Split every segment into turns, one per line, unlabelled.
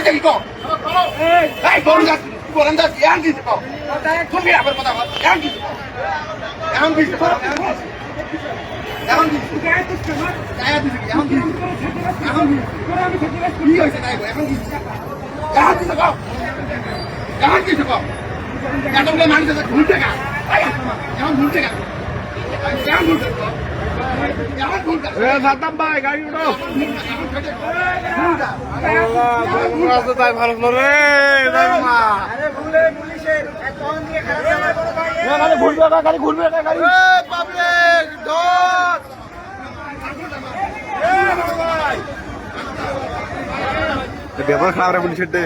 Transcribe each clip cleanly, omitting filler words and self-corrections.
আচ্ছা কি কো এই বলুন না বলেন না ইয়ান দিতে কো তুমি আবার কথা বল ইয়ান দিতে এখন দিতে এখন দিতে গায়ে দিতে এখন দিতে এখন কি হইছে তাই এখন দিতে এখন দিতে কো এখন দিতে কো এতগুলো মানুষ ঘুরতে গা এখন ঘুরতে গা এখন ঘুরতে
সাদ্দাম ভাই গাড়ি উঠো তাই ভালো রে গাড়ি ঘুরবে গাড়ি ব্যবহার খারাপ রে পুলিশের দে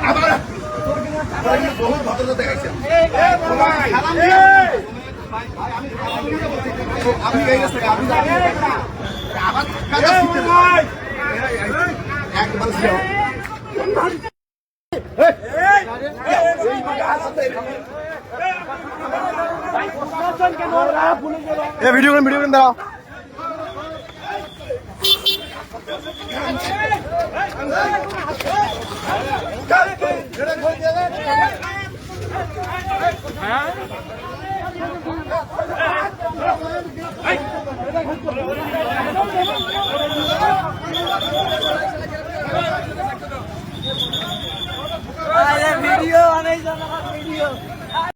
আবার বহুত ভদ্রতা দেখাইছেন আপনি এই রাস্তা আবার একবার
ভিডিও করেন দাঁড়াও
হ্যাঁ